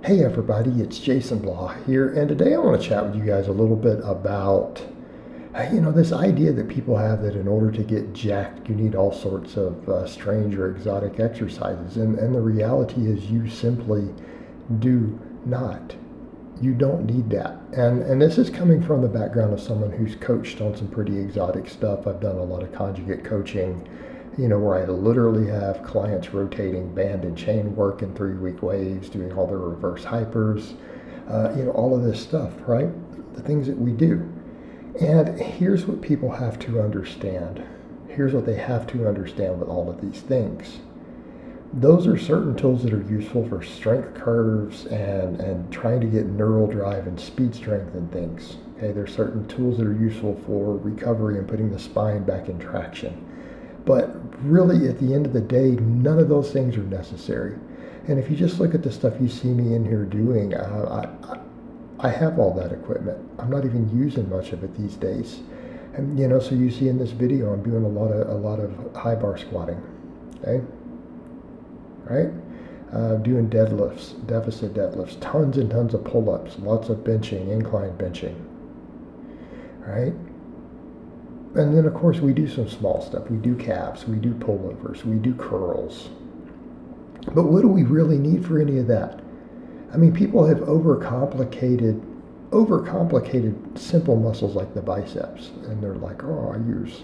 Hey everybody, it's Jason Blaha here, and today I want to chat with you guys a little bit about, this idea that people have that in order to get jacked, you need all sorts of strange or exotic exercises, and the reality is you simply do not. You don't need that. And this is coming from the background of someone who's coached on some pretty exotic stuff. I've done a lot of conjugate coaching, where I literally have clients rotating band and chain work in 3-week waves, doing all their reverse hypers, all of this stuff, right? The things that we do. And here's what people have to understand. Here's what they have to understand with all of these things. Those are certain tools that are useful for strength curves and trying to get neural drive and speed strength and things. Okay, there's certain tools that are useful for recovery and putting the spine back in traction. But really, at the end of the day, none of those things are necessary. And if you just look at the stuff you see me in here doing, I have all that equipment. I'm not even using much of it these days. And so you see in this video, I'm doing a lot of high bar squatting. Okay, right? Doing deadlifts, deficit deadlifts, tons and tons of pull-ups, lots of benching, incline benching. Right? And then, of course, we do some small stuff. We do calves, we do pullovers, we do curls. But what do we really need for any of that? I mean, people have overcomplicated simple muscles like the biceps. And they're like, oh, I use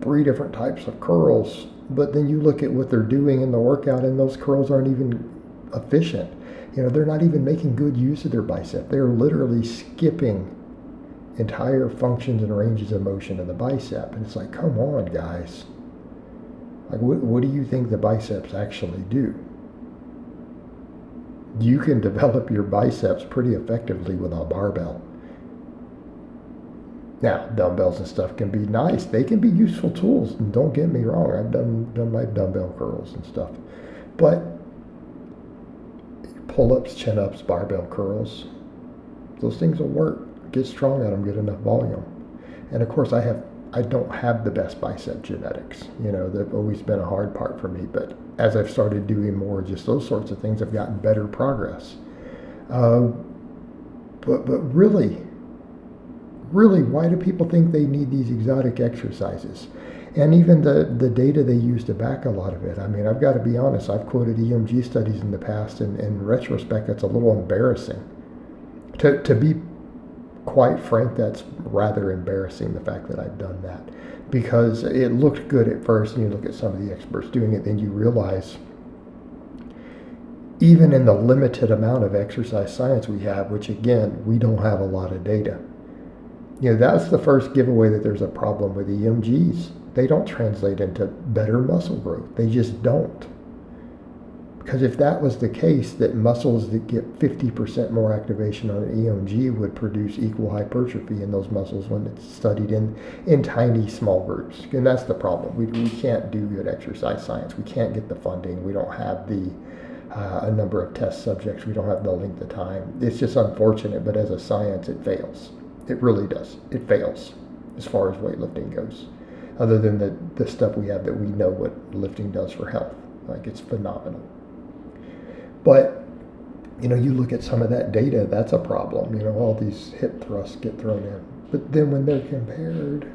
3 different types of curls. But then you look at what they're doing in the workout, and those curls aren't even efficient. They're not even making good use of their bicep. They're literally skipping entire functions and ranges of motion of the bicep. And it's like, come on, guys. Like, what do you think the biceps actually do? You can develop your biceps pretty effectively with a barbell. Now, dumbbells and stuff can be nice. They can be useful tools. And don't get me wrong, I've done my dumbbell curls and stuff. But pull-ups, chin-ups, barbell curls, those things will work. Get strong at them, get enough volume. And of course, I don't have the best bicep genetics. They've always been a hard part for me. But as I've started doing more just those sorts of things, I've gotten better progress. But really, why do people think they need these exotic exercises? And even the data they use to back a lot of it. I mean, I've got to be honest, I've quoted EMG studies in the past, and in retrospect, that's a little embarrassing. To be quite frank, that's rather embarrassing, the fact that I've done that, because it looked good at first, and you look at some of the experts doing it, then you realize even in the limited amount of exercise science we have, which again, we don't have a lot of data. That's the first giveaway that there's a problem with EMGs. They don't translate into better muscle growth. They just don't. Because if that was the case, that muscles that get 50% more activation on an EMG would produce equal hypertrophy in those muscles when it's studied in tiny, small groups. And that's the problem. We can't do good exercise science. We can't get the funding. We don't have a number of test subjects. We don't have the length of time. It's just unfortunate, but as a science, it fails. It really does. It fails as far as weightlifting goes, other than the stuff we have that we know what lifting does for health. Like, it's phenomenal. But, you look at some of that data, that's a problem. All these hip thrusts get thrown in. But then when they're compared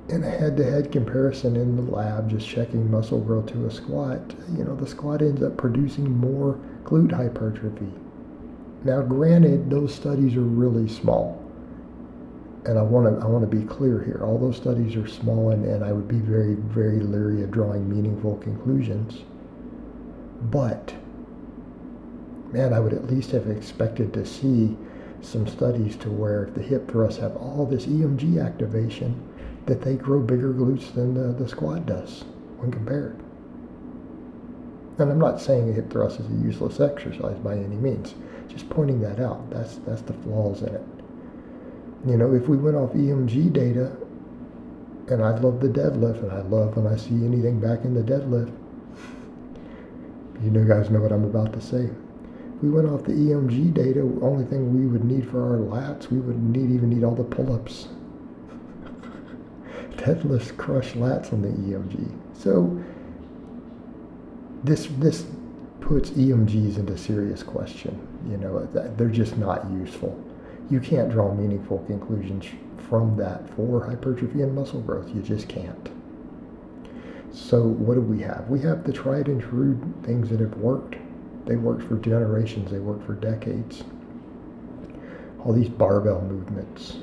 in a head-to-head comparison in the lab, just checking muscle growth to a squat, the squat ends up producing more glute hypertrophy. Now, granted, those studies are really small. And I want to be clear here. All those studies are small, and I would be very, very leery of drawing meaningful conclusions. But man, I would at least have expected to see some studies to where if the hip thrusts have all this EMG activation, that they grow bigger glutes than the squat does when compared. And I'm not saying a hip thrust is a useless exercise by any means. Just pointing that out. That's the flaws in it. If we went off EMG data, and I love the deadlift, and I love when I see anything back in the deadlift, guys know what I'm about to say. If we went off the EMG data, only thing we would need for our lats, we wouldn't even need all the pull-ups. Deadlifts crush lats on the EMG. So this puts EMGs into serious question. They're just not useful. You can't draw meaningful conclusions from that for hypertrophy and muscle growth. You just can't. So what do we have? We have the tried and true things that have worked. They worked for generations. They worked for decades. All these barbell movements,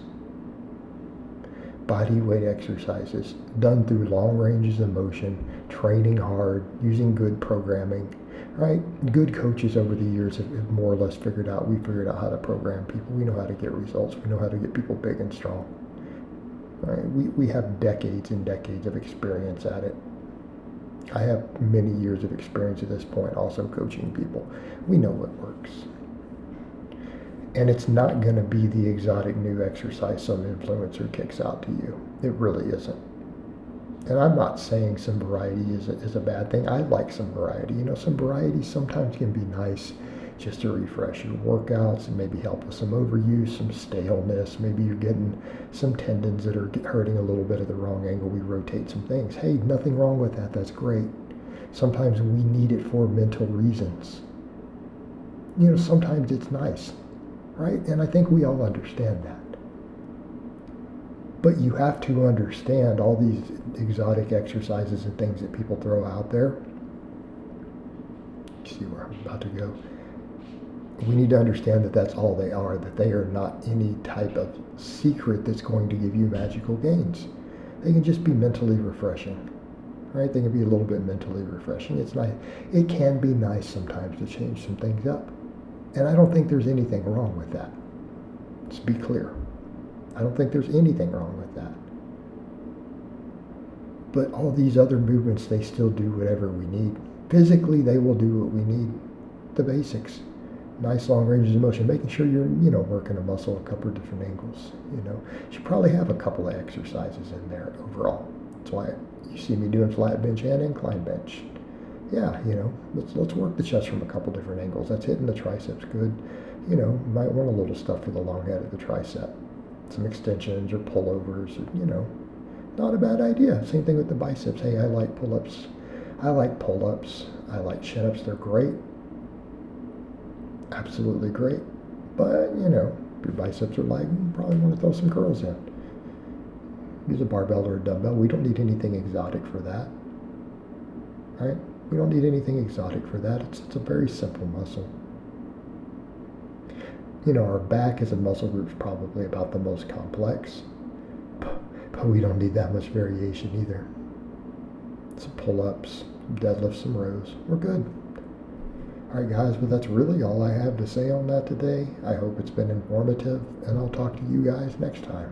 body weight exercises done through long ranges of motion, training hard, using good programming, right? Good coaches over the years have more or less figured out how to program people. We know how to get results. We know how to get people big and strong. Right? We have decades and decades of experience at it. I have many years of experience at this point also coaching people. We know what works. And it's not going to be the exotic new exercise some influencer kicks out to you. It really isn't. And I'm not saying some variety is a bad thing. I like some variety. Some variety sometimes can be nice just to refresh your workouts and maybe help with some overuse, some staleness. Maybe you're getting some tendons that are hurting a little bit at the wrong angle. We rotate some things. Hey, nothing wrong with that. That's great. Sometimes we need it for mental reasons. Sometimes it's nice. Right? And I think we all understand that. But you have to understand all these exotic exercises and things that people throw out there. You see where I'm about to go? We need to understand that that's all they are, that they are not any type of secret that's going to give you magical gains. They can just be mentally refreshing. Right? They can be a little bit mentally refreshing. It's nice. It can be nice sometimes to change some things up. And I don't think there's anything wrong with that. Let's be clear. I don't think there's anything wrong with that. But all these other movements, they still do whatever we need. Physically, they will do what we need. The basics. Nice long ranges of motion. Making sure you're, working a muscle a couple of different angles. You should probably have a couple of exercises in there overall. That's why you see me doing flat bench and incline bench. Yeah, let's work the chest from a couple different angles. That's hitting the triceps good. Might want a little stuff for the long head of the tricep. Some extensions or pullovers, or, not a bad idea. Same thing with the biceps. Hey, I like pull-ups. I like pull-ups. I like chin-ups. They're great. Absolutely great. But, your biceps are light, you probably want to throw some curls in. Use a barbell or a dumbbell. We don't need anything exotic for that. Right? We don't need anything exotic for that. It's a very simple muscle. Our back as a muscle group is probably about the most complex, but we don't need that much variation either. Some pull-ups, deadlifts, some rows. We're good. All right, guys, but that's really all I have to say on that today. I hope it's been informative, and I'll talk to you guys next time.